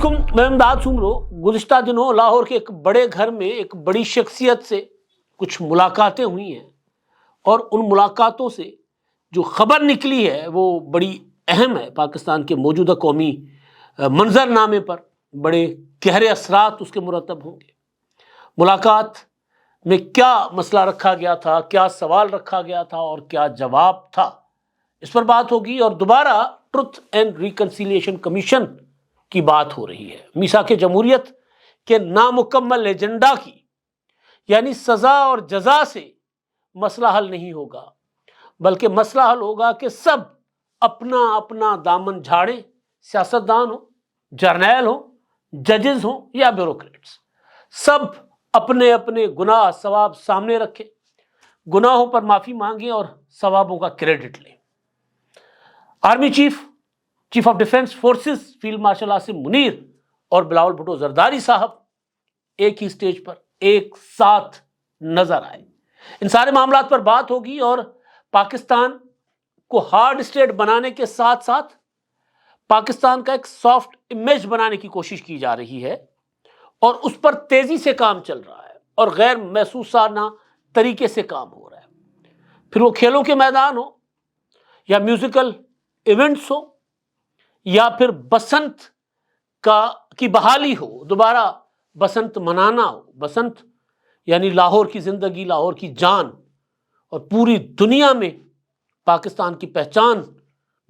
علیکم، میں امداد سمرو۔ گزشتہ دنوں لاہور کے ایک بڑے گھر میں ایک بڑی شخصیت سے کچھ ملاقاتیں ہوئی ہیں، اور ان ملاقاتوں سے جو خبر نکلی ہے وہ بڑی اہم ہے۔ پاکستان کے موجودہ قومی منظر نامے پر بڑے گہرے اثرات اس کے مرتب ہوں گے۔ ملاقات میں کیا مسئلہ رکھا گیا تھا، کیا سوال رکھا گیا تھا اور کیا جواب تھا، اس پر بات ہوگی۔ اور دوبارہ ٹروتھ اینڈ ریکنسیلیشن کمیشن کی بات ہو رہی ہے۔ میثاق جمہوریت کے نامکمل ایجنڈا کی، یعنی سزا اور جزا سے مسئلہ حل نہیں ہوگا، بلکہ مسئلہ حل ہوگا کہ سب اپنا اپنا دامن جھاڑیں، سیاستدان ہوں، جرنیل ہوں، ججز ہوں یا بیوروکریٹس، سب اپنے اپنے گناہ ثواب سامنے رکھیں، گناہوں پر معافی مانگیں اور ثوابوں کا کریڈٹ لیں۔ Army chief of defence forces field marshal Asim Munir اور بلاول بھٹو زرداری صاحب ایک ہی سٹیج پر ایک ساتھ نظر آئے۔ ان سارے معاملات پر بات ہوگی، اور پاکستان کو ہارڈ اسٹیٹ بنانے کے ساتھ ساتھ پاکستان کا ایک سافٹ امیج بنانے کی کوشش کی جا رہی ہے، اور اس پر تیزی سے کام چل رہا ہے اور غیر محسوسانہ طریقے سے کام ہو رہا ہے۔ پھر وہ کھیلوں کے میدان ہو یا میوزیکل ایونٹس ہو یا پھر بسنت کی بحالی ہو، دوبارہ بسنت منانا ہو۔ بسنت یعنی لاہور کی زندگی، لاہور کی جان، اور پوری دنیا میں پاکستان کی پہچان،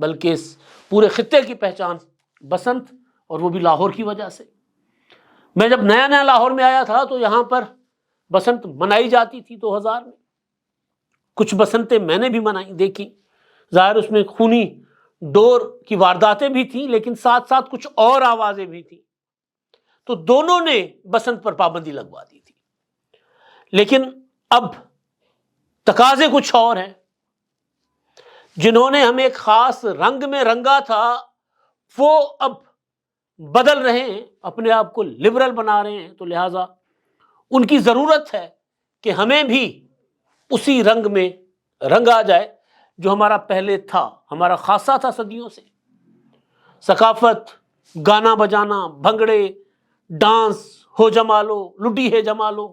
بلکہ اس پورے خطے کی پہچان بسنت، اور وہ بھی لاہور کی وجہ سے۔ میں جب نیا نیا لاہور میں آیا تھا تو یہاں پر بسنت منائی جاتی تھی 2000 میں۔ کچھ بسنتیں میں نے بھی منائی دیکھی، ظاہر اس میں خونی ڈور کی وارداتیں بھی تھیں، لیکن ساتھ ساتھ کچھ اور آوازیں بھی تھیں، تو دونوں نے بسنت پر پابندی لگوا دی تھی۔ لیکن اب تقاضے کچھ اور ہیں۔ جنہوں نے ہمیں ایک خاص رنگ میں رنگا تھا وہ اب بدل رہے ہیں، اپنے آپ کو لبرل بنا رہے ہیں، تو لہٰذا ان کی ضرورت ہے کہ ہمیں بھی اسی رنگ میں رنگا جائے جو ہمارا پہلے تھا، ہمارا خاصہ تھا صدیوں سے۔ ثقافت، گانا بجانا، بھنگڑے، ڈانس، ہو جمالو، لڈی ہے جمالو،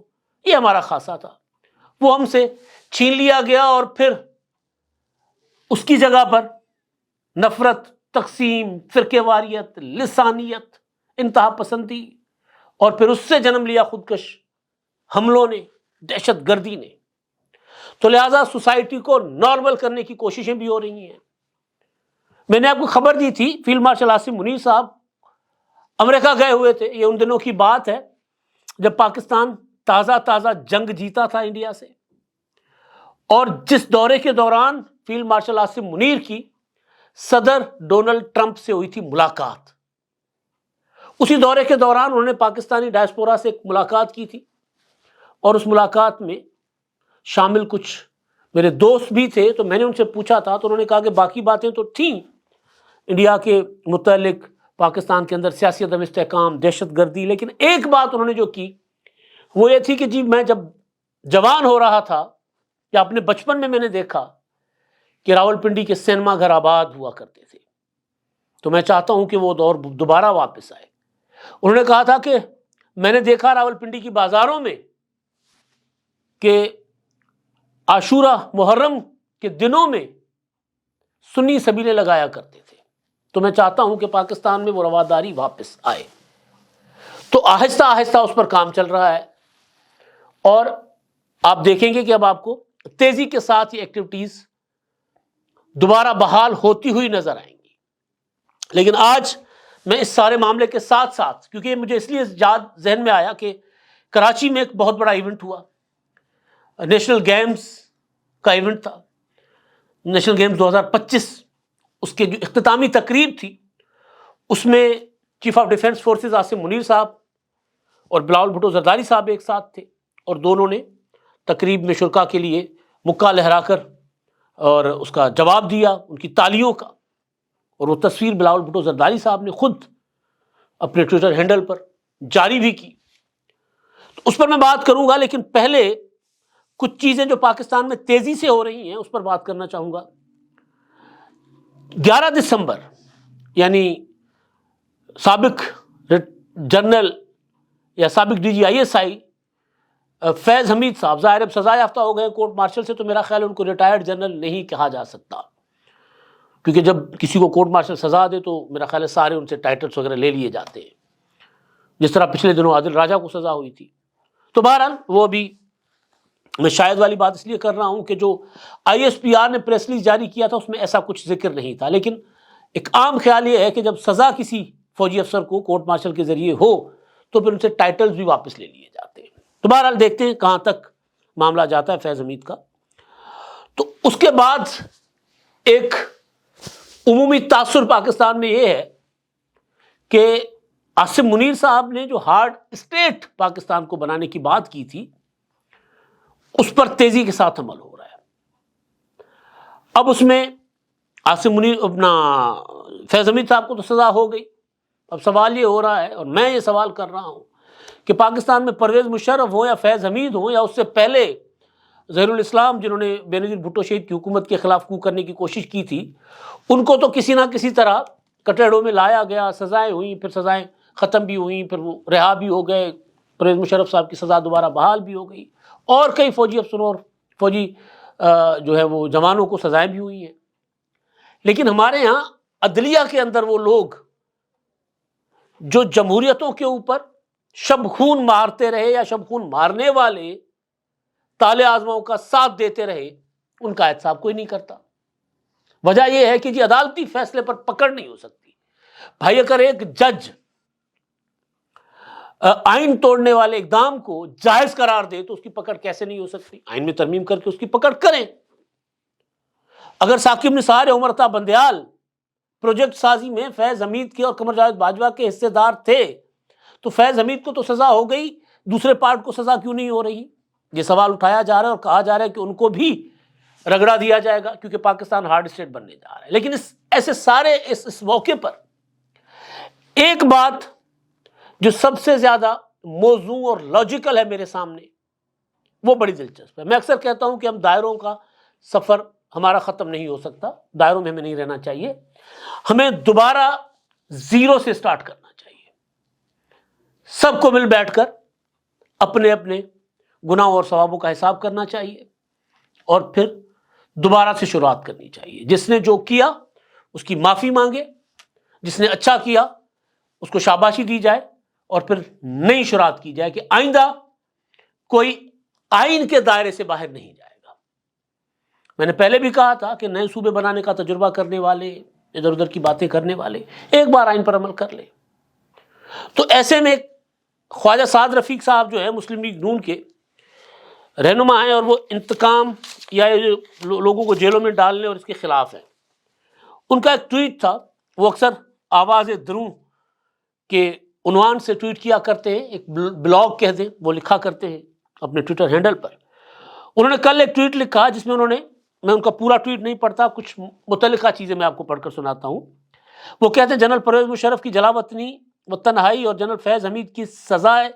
یہ ہمارا خاصہ تھا۔ وہ ہم سے چھین لیا گیا، اور پھر اس کی جگہ پر نفرت، تقسیم، فرقے واریت، لسانیت، انتہا پسندی، اور پھر اس سے جنم لیا خودکش حملوں نے، دہشت گردی نے۔ تو لہٰذا سوسائٹی کو نارمل کرنے کی کوششیں بھی ہو رہی ہیں۔ میں نے آپ کو خبر دی تھی، فیلڈ مارشل عاصم منیر صاحب امریکہ گئے ہوئے تھے۔ یہ ان دنوں کی بات ہے جب پاکستان تازہ جنگ جیتا تھا انڈیا سے، اور جس دورے کے دوران فیلڈ مارشل عاصم منیر کی صدر ڈونلڈ ٹرمپ سے ہوئی تھی ملاقات۔ اسی دورے کے دوران انہوں نے پاکستانی ڈائسپورا سے ایک ملاقات کی تھی، اور اس ملاقات میں شامل کچھ میرے دوست بھی تھے۔ تو میں نے ان سے پوچھا تھا، تو انہوں نے کہا کہ باقی باتیں تو تھیں انڈیا کے متعلق، پاکستان کے اندر سیاسی عدم استحکام، دہشت گردی، لیکن ایک بات انہوں نے جو کی وہ یہ تھی کہ جی میں جب جوان ہو رہا تھا یا اپنے بچپن میں نے دیکھا کہ راولپنڈی کے سینما گھر آباد ہوا کرتے تھے، تو میں چاہتا ہوں کہ وہ دور دوبارہ واپس آئے۔ انہوں نے کہا تھا کہ میں نے دیکھا راولپنڈی کی بازاروں میں کہ عاشورہ محرم کے دنوں میں سنی سبیلے لگایا کرتے تھے، تو میں چاہتا ہوں کہ پاکستان میں وہ رواداری واپس آئے۔ تو آہستہ آہستہ اس پر کام چل رہا ہے، اور آپ دیکھیں گے کہ اب آپ کو تیزی کے ساتھ یہ ایکٹیویٹیز دوبارہ بحال ہوتی ہوئی نظر آئیں گی۔ لیکن آج میں اس سارے معاملے کے ساتھ ساتھ، کیونکہ یہ مجھے اس لیے ذہن میں آیا کہ کراچی میں ایک بہت بڑا ایونٹ ہوا، نیشنل گیمز کا ایونٹ تھا، نیشنل گیمز 2025، اس کے جو اختتامی تقریب تھی اس میں chief of defence forces Asim Munir صاحب اور بلاول بھٹو زرداری صاحب ایک ساتھ تھے، اور دونوں نے تقریب میں شرکاء کے لیے مکہ لہرا کر اور اس کا جواب دیا، ان کی تالیوں کا، اور وہ تصویر بلاول بھٹو زرداری صاحب نے خود اپنے ٹویٹر ہینڈل پر جاری بھی کی۔ تو اس پر میں بات کروں گا، لیکن پہلے کچھ چیزیں جو پاکستان میں تیزی سے ہو رہی ہیں اس پر بات کرنا چاہوں گا۔ 11 دسمبر یعنی سابق جنرل یا سابق DGISI فیض حمید صاحب ظاہر اب سزا یافتہ ہو گئے کورٹ مارشل سے، تو میرا خیال ہے ان کو ریٹائرڈ جنرل نہیں کہا جا سکتا، کیونکہ جب کسی کو کورٹ مارشل سزا دے تو میرا خیال ہے سارے ان سے ٹائٹلس وغیرہ لے لیے جاتے ہیں، جس طرح پچھلے دنوں عادل راجہ کو سزا ہوئی تھی۔ تو بہرحال وہ بھی میں شاید والی بات اس لیے کر رہا ہوں کہ جو ISPR نے پریس ریلیز جاری کیا تھا اس میں ایسا کچھ ذکر نہیں تھا، لیکن ایک عام خیال یہ ہے کہ جب سزا کسی فوجی افسر کو کورٹ مارشل کے ذریعے ہو تو پھر ان سے ٹائٹلز بھی واپس لے لیے جاتے ہیں۔ تو بہرحال دیکھتے ہیں کہاں تک معاملہ جاتا ہے فیض حمید کا۔ تو اس کے بعد ایک عمومی تاثر پاکستان میں یہ ہے کہ عاصم منیر صاحب نے جو ہارڈ اسٹیٹ پاکستان کو بنانے کی بات کی تھی اس پر تیزی کے ساتھ عمل ہو رہا ہے۔ اب اس میں عاصم منیر اپنا فیض حمید صاحب کو تو سزا ہو گئی، اب سوال یہ ہو رہا ہے اور میں یہ سوال کر رہا ہوں کہ پاکستان میں پرویز مشرف ہو یا فیض حمید ہو یا اس سے پہلے ظہیر الاسلام جنہوں نے بینظیر بھٹو شہید کی حکومت کے خلاف کو کرنے کی کوشش کی تھی، ان کو تو کسی نہ کسی طرح کٹڑوں میں لایا گیا، سزائیں ہوئیں، پھر سزائیں ختم بھی ہوئیں، پھر وہ رہا بھی ہو گئے، پرویز مشرف صاحب کی سزا دوبارہ بحال بھی ہو گئی، اور کئی فوجی افسروں اور فوجی جو ہے وہ جوانوں کو سزائیں بھی ہوئی ہیں۔ لیکن ہمارے ہاں عدلیہ کے اندر وہ لوگ جو جمہوریتوں کے اوپر شب خون مارتے رہے یا شب خون مارنے والے تالے آزماؤں کا ساتھ دیتے رہے، ان کا احتساب کوئی نہیں کرتا۔ وجہ یہ ہے کہ جی عدالتی فیصلے پر پکڑ نہیں ہو سکتی۔ بھائی اگر ایک جج آئین توڑنے والے اقدام کو جائز قرار دے تو اس کی پکڑ کیسے نہیں ہو سکتی؟ آئین میں ترمیم کر کے اس کی پکڑ کریں۔ اگر ثاقب نثار عمرتا بندیال پروجیکٹ سازی میں فیض حمید کے اور قمر جاوید باجوہ کے حصے دار تھے تو فیض حمید کو تو سزا ہو گئی، دوسرے پارٹ کو سزا کیوں نہیں ہو رہی؟ یہ سوال اٹھایا جا رہا ہے اور کہا جا رہا ہے کہ ان کو بھی رگڑا دیا جائے گا کیونکہ پاکستان ہارڈ اسٹیٹ بننے جا رہا ہے۔ لیکن ایسے سارے اس موقع پر ایک بات جو سب سے زیادہ موزوں اور لاجیکل ہے میرے سامنے، وہ بڑی دلچسپ ہے۔ میں اکثر کہتا ہوں کہ ہم دائروں کا سفر ہمارا ختم نہیں ہو سکتا، دائروں میں ہمیں نہیں رہنا چاہیے، ہمیں دوبارہ زیرو سے سٹارٹ کرنا چاہیے، سب کو مل بیٹھ کر اپنے اپنے گناہوں اور ثوابوں کا حساب کرنا چاہیے اور پھر دوبارہ سے شروعات کرنی چاہیے۔ جس نے جو کیا اس کی معافی مانگے، جس نے اچھا کیا اس کو شاباشی دی جائے اور پھر نئی شروعات کی جائے کہ آئندہ کوئی آئین کے دائرے سے باہر نہیں جائے گا۔ میں نے پہلے بھی کہا تھا کہ نئے صوبے بنانے کا تجربہ کرنے والے، ادھر ادھر کی باتیں کرنے والے ایک بار آئین پر عمل کر لیں۔ تو ایسے میں خواجہ سعد رفیق صاحب جو ہے مسلم لیگ نون کے رہنما ہیں اور وہ انتقام یا لوگوں کو جیلوں میں ڈالنے اور اس کے خلاف ہیں۔ ان کا ایک ٹویٹ تھا، وہ اکثر آواز دروں کے عنوان سے ٹویٹ کیا کرتے ہیں، ایک بلاگ کہہ دیں وہ لکھا کرتے ہیں اپنے ٹویٹر ہینڈل پر۔ انہوں نے کل ایک ٹویٹ لکھا جس میں انہوں نے، میں ان کا پورا ٹویٹ نہیں پڑھتا، کچھ متعلقہ چیزیں میں آپ کو پڑھ کر سناتا ہوں۔ وہ کہتے ہیں جنرل پرویز مشرف کی جلا وطنی و تنہائی اور جنرل فیض حمید کی سزائے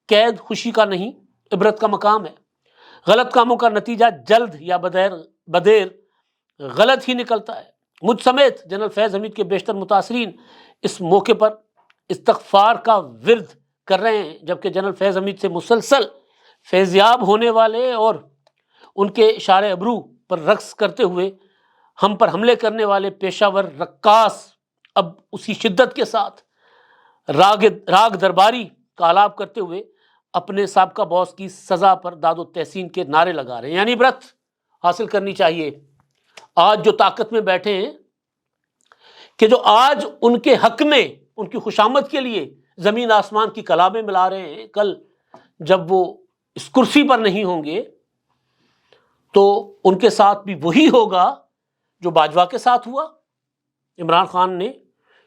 قید خوشی کا نہیں عبرت کا مقام ہے۔ غلط کاموں کا نتیجہ جلد یا بدیر غلط ہی نکلتا ہے۔ مجھ سمیت جنرل فیض حمید کے بیشتر متاثرین اس موقع پر استغفار کا ورد کر رہے ہیں، جبکہ جنرل فیض حمید سے مسلسل فیضیاب ہونے والے اور ان کے اشارے ابرو پر رقص کرتے ہوئے ہم پر حملے کرنے والے پیشہ ور رقاص اب اسی شدت کے ساتھ راگ درباری کا آلاپ کرتے ہوئے اپنے سابقہ باس کی سزا پر داد و تحسین کے نعرے لگا رہے ہیں۔ یعنی عبرت حاصل کرنی چاہیے آج جو طاقت میں بیٹھے ہیں، کہ جو آج ان کے حق میں ان کی خوشامد کے لیے زمین آسمان کی کلامیں ملا رہے ہیں، کل جب وہ اس کرسی پر نہیں ہوں گے تو ان کے ساتھ بھی وہی ہوگا جو باجوہ کے ساتھ ہوا۔ عمران خان نے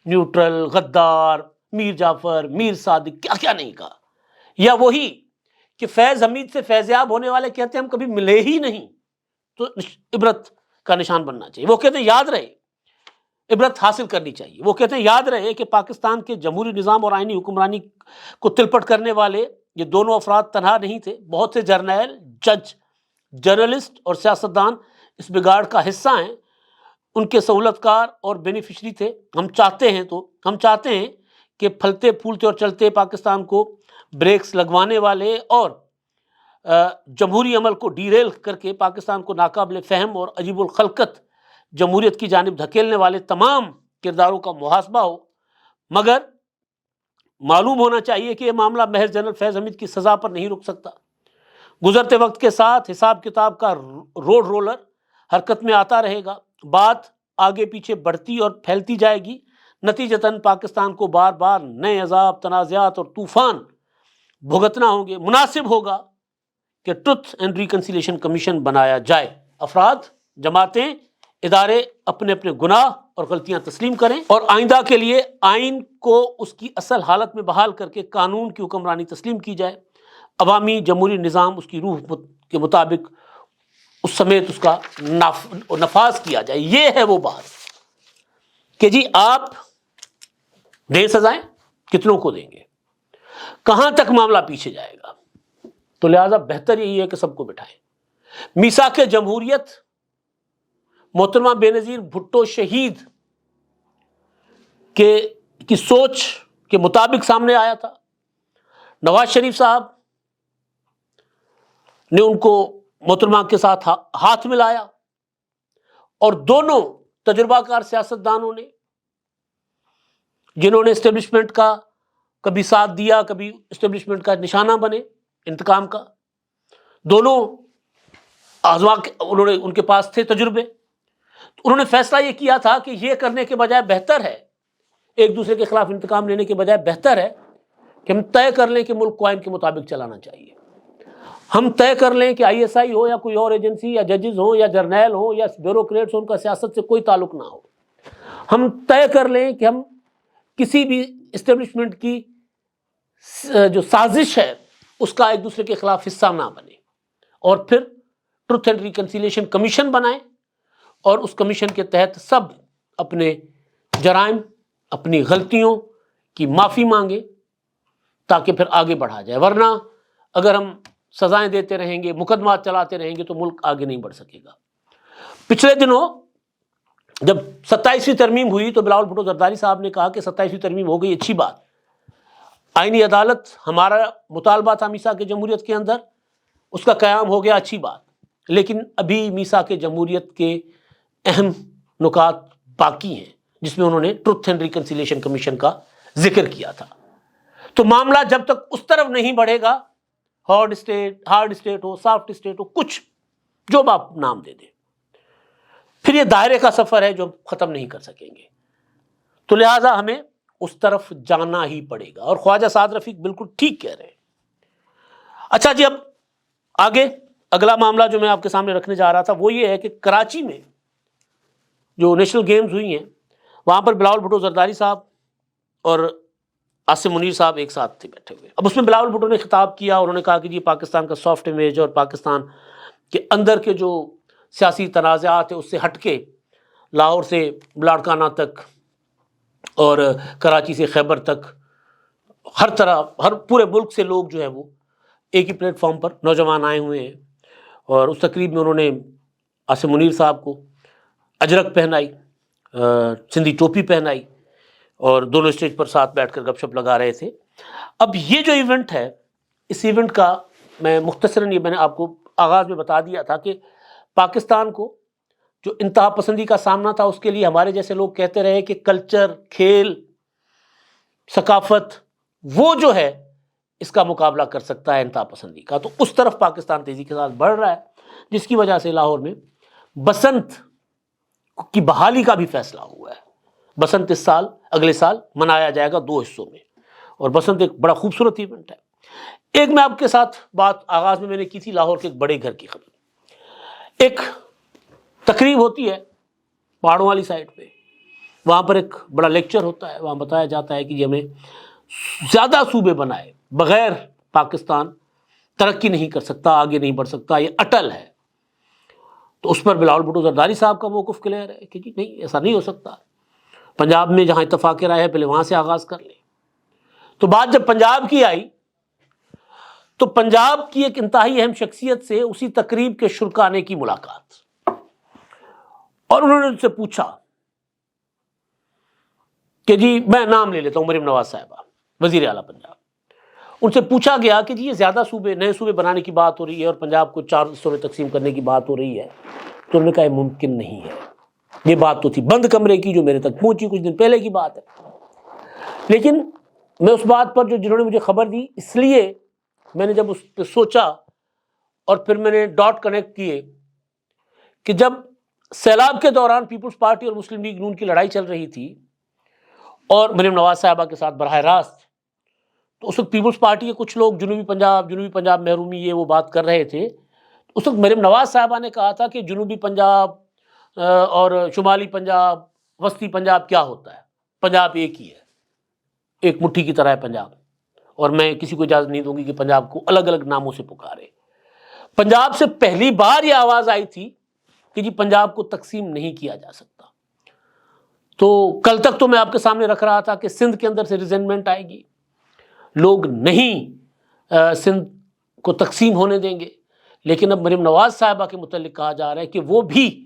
نیوٹرل، غدار، میر جعفر، میر صادق کیا کیا نہیں کہا، یا وہی کہ فیض حمید سے فیضیاب ہونے والے کہتے ہیں ہم کبھی ملے ہی نہیں، تو عبرت کا نشان بننا چاہیے۔ وہ کہتے ہیں یاد رہے، عبرت حاصل کرنی چاہیے۔ وہ کہتے ہیں یاد رہے کہ پاکستان کے جمہوری نظام اور آئینی حکمرانی کو تلپٹ کرنے والے یہ دونوں افراد تنہا نہیں تھے، بہت سے جرنیل، جج، جرنلسٹ اور سیاستدان اس بگاڑ کا حصہ ہیں، ان کے سہولت کار اور بینیفیشری تھے۔ ہم چاہتے ہیں کہ پھلتے پھولتے اور چلتے پاکستان کو بریکس لگوانے والے اور جمہوری عمل کو ڈیریل کر کے پاکستان کو ناقابل فہم اور عجیب الخلقت جمہوریت کی جانب دھکیلنے والے تمام کرداروں کا محاسبہ ہو، مگر معلوم ہونا چاہیے کہ یہ معاملہ محض جنرل فیض حمید کی سزا پر نہیں رک سکتا۔ گزرتے وقت کے ساتھ حساب کتاب کا روڈ رولر حرکت میں آتا رہے گا، بات آگے پیچھے بڑھتی اور پھیلتی جائے گی، نتیجتاً پاکستان کو بار بار نئے عذاب، تنازعات اور طوفان بھگتنا ہوں گے۔ مناسب ہوگا کہ ٹروتھ اینڈ ریکنسیلیشن کمیشن بنایا جائے، افراد، جماعتیں، ادارے اپنے اپنے گناہ اور غلطیاں تسلیم کریں اور آئندہ کے لیے آئین کو اس کی اصل حالت میں بحال کر کے قانون کی حکمرانی تسلیم کی جائے، عوامی جمہوری نظام اس کی روح کے مطابق اس سمیت اس کا نفاذ کیا جائے۔ یہ ہے وہ بات کہ جی آپ دیں سزائیں، کتنوں کو دیں گے، کہاں تک معاملہ پیچھے جائے گا؟ تو لہٰذا بہتر یہی ہے کہ سب کو بٹھائیں۔ میثاق جمہوریت محترمہ بے نظیر بھٹو شہید کی سوچ کے مطابق سامنے آیا تھا۔ نواز شریف صاحب نے ان کو محترمہ کے ساتھ ہاتھ ملایا اور دونوں تجربہ کار سیاستدانوں نے، جنہوں نے اسٹیبلشمنٹ کا کبھی ساتھ دیا، کبھی اسٹیبلشمنٹ کا نشانہ بنے انتقام کا، دونوں انہوں نے ان کے پاس تھے تجربے، تو انہوں نے فیصلہ یہ کیا تھا کہ یہ کرنے کے بجائے بہتر ہے، ایک دوسرے کے خلاف انتقام لینے کے بجائے بہتر ہے کہ ہم طے کر لیں کہ ملک کو آئین کے مطابق چلانا چاہیے۔ ہم طے کر لیں کہ آئی ایس آئی ہو یا کوئی اور ایجنسی یا ججز ہوں یا جرنیل ہوں یا بیوروکریٹس ہوں، ان کا سیاست سے کوئی تعلق نہ ہو۔ ہم طے کر لیں کہ ہم کسی بھی اسٹیبلشمنٹ کی جو سازش ہے اس کا ایک دوسرے کے خلاف حصہ نہ بنے، اور پھر ٹروتھ اینڈ ریکنسیلیشن کمیشن بنائیں اور اس کمیشن کے تحت سب اپنے جرائم، اپنی غلطیوں کی معافی مانگیں تاکہ پھر آگے بڑھا جائے۔ ورنہ اگر ہم سزائیں دیتے رہیں گے، مقدمات چلاتے رہیں گے تو ملک آگے نہیں بڑھ سکے گا۔ پچھلے دنوں جب 27ویں ترمیم ہوئی تو بلاول بھٹو زرداری صاحب نے کہا کہ 27ویں ترمیم ہو گئی، اچھی بات، آئینی عدالت ہمارا مطالبہ تھا میثاق جمہوریت کے اندر، اس کا قیام ہو گیا، اچھی بات، لیکن ابھی میثاق جمہوریت کے اہم نکات باقی ہیں جس میں انہوں نے ٹروتھ اینڈ ریکنسیلیشن کمیشن کا ذکر کیا تھا۔ تو معاملہ جب تک اس طرف نہیں بڑھے گا، ہارڈ اسٹیٹ ہو، سافٹ اسٹیٹ ہو، کچھ جو آپ نام دے دیں، پھر یہ دائرے کا سفر ہے جو ہم ختم نہیں کر سکیں گے۔ تو لہٰذا ہمیں اس طرف جانا ہی پڑے گا، اور خواجہ سعد رفیق بالکل ٹھیک کہہ رہے ہیں۔ اچھا جی، اب آگے اگلا معاملہ جو میں آپ کے سامنے رکھنے جا رہا تھا وہ یہ ہے کہ کراچی میں جو نیشنل گیمز ہوئی ہیں وہاں پر بلاول بھٹو زرداری صاحب اور عاصم منیر صاحب ایک ساتھ تھے بیٹھے ہوئے۔ اب اس میں بلاول بھٹو نے خطاب کیا اور انہوں نے کہا کہ جی پاکستان کا سافٹ امیج اور پاکستان کے اندر کے جو سیاسی تنازعات ہیں اس سے ہٹ کے لاہور سے لاڑکانہ تک اور کراچی سے خیبر تک ہر طرح، ہر پورے ملک سے لوگ جو ہے وہ ایک ہی پلیٹ فارم پر نوجوان آئے ہوئے ہیں، اور اس تقریب میں انہوں نے عاصم منیر صاحب کو اجرک پہنائی، سندھی ٹوپی پہنائی، اور دونوں اسٹیج پر ساتھ بیٹھ کر گپ شپ لگا رہے تھے۔ اب یہ جو ایونٹ ہے، اس ایونٹ کا میں مختصراً یہ میں نے آپ کو آغاز میں بتا دیا تھا کہ پاکستان کو جو انتہا پسندی کا سامنا تھا اس کے لیے ہمارے جیسے لوگ کہتے رہے کہ کلچر، کھیل، ثقافت وہ جو ہے اس کا مقابلہ کر سکتا ہے انتہا پسندی کا، تو اس طرف پاکستان تیزی کے ساتھ بڑھ رہا ہے، جس کی وجہ سے لاہور میں بسنت کی بحالی کا بھی فیصلہ ہوا ہے۔ بسنت اس سال، اگلے سال منایا جائے گا 2 حصوں میں، اور بسنت ایک بڑا خوبصورت ایونٹ ہے۔ ایک میں آپ کے ساتھ بات آغاز میں نے کی تھی لاہور کے ایک بڑے گھر کی خبر۔ ایک تقریب ہوتی ہے پہاڑوں والی سائڈ پہ، وہاں پر ایک بڑا لیکچر ہوتا ہے، وہاں بتایا جاتا ہے کہ ہمیں زیادہ صوبے بنائے بغیر پاکستان ترقی نہیں کر سکتا، آگے نہیں بڑھ سکتا، یہ اٹل ہے۔ تو اس پر بلاول بھٹو زرداری صاحب کا موقف کلیئر ہے کہ جی نہیں، ایسا نہیں ہو سکتا، پنجاب میں جہاں اتفاق رائے ہے پہلے وہاں سے آغاز کر لیں۔ تو بات جب پنجاب کی آئی تو پنجاب کی ایک انتہائی اہم شخصیت سے اسی تقریب کے شرکا نے کی ملاقات، اور انہوں نے ان سے پوچھا کہ جی میں نام لے لیتا ہوں مریم نواز صاحبہ وزیر اعلیٰ پنجاب. ان سے پوچھا گیا کہ جی یہ زیادہ صوبے نئے صوبے بنانے کی بات ہو رہی ہے اور پنجاب کو 4 حصوں میں تقسیم کرنے کی بات ہو رہی ہے, تو انہوں نے کہا یہ ممکن نہیں ہے. یہ بات تو تھی بند کمرے کی جو میرے تک پہنچی کچھ دن پہلے کی بات ہے. لیکن میں اس بات پر جنہوں نے مجھے خبر دی, اس لیے میں نے جب اس پہ سوچا اور پھر میں نے ڈاٹ کنیکٹ کیے کہ جب سیلاب کے دوران پیپلز پارٹی اور مسلم لیگ نون کی لڑائی چل رہی تھی اور مریم نواز صاحبہ کے ساتھ براہ راست, تو اس وقت پیپلز پارٹی کے کچھ لوگ جنوبی پنجاب محرومی یہ وہ بات کر رہے تھے. اس وقت مریم نواز صاحبہ نے کہا تھا کہ جنوبی پنجاب اور شمالی پنجاب وسطی پنجاب کیا ہوتا ہے, پنجاب ایک ہی ہے, ایک مٹھی کی طرح ہے پنجاب, اور میں کسی کو اجازت نہیں دوں گی کہ پنجاب کو الگ الگ ناموں سے پکارے. پنجاب سے پہلی بار یہ آواز آئی تھی کہ جی پنجاب کو تقسیم نہیں کیا جا سکتا. تو کل تک تو میں آپ کے سامنے رکھ رہا تھا کہ سندھ کے اندر سے ریزنمنٹ آئے گی, لوگ نہیں سندھ کو تقسیم ہونے دیں گے. لیکن اب مریم نواز صاحبہ کے متعلق کہا جا رہا ہے کہ وہ بھی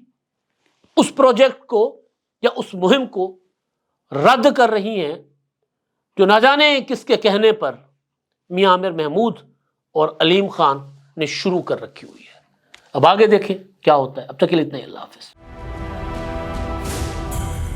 اس پروجیکٹ کو یا اس مہم کو رد کر رہی ہیں جو نہ جانے کس کے کہنے پر میاں عامر محمود اور علیم خان نے شروع کر رکھی ہوئی ہے. اب آگے دیکھیں کیا ہوتا ہے. اب تک کے لیے اتنا ہی. اللہ حافظ.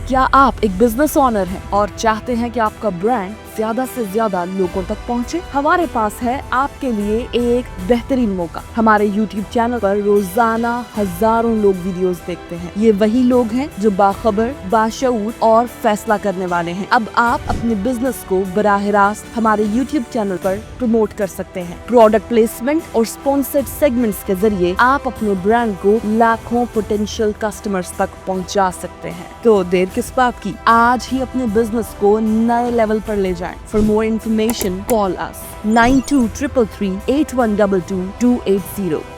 کیا آپ ایک بزنس اونر ہیں اور چاہتے ہیں کہ آپ کا برانڈ زیادہ سے زیادہ لوگوں تک پہنچے؟ ہمارے پاس ہے آپ کے لیے ایک بہترین موقع. ہمارے یوٹیوب چینل پر روزانہ ہزاروں لوگ ویڈیوز دیکھتے ہیں. یہ وہی لوگ ہیں جو باخبر, باشعور اور فیصلہ کرنے والے ہیں. اب آپ اپنے بزنس کو براہ راست ہمارے یوٹیوب چینل پر پروموٹ کر سکتے ہیں. پروڈکٹ پلیسمنٹ اور اسپانسرڈ سیگمنٹس کے ذریعے آپ اپنے برانڈ کو لاکھوں پوٹینشیل کسٹمرز تک پہنچا سکتے ہیں. تو دیر کس بات کی, آج ہی اپنے بزنس کو نئے لیول پر لے جائیں. For more information, call us 923338122280.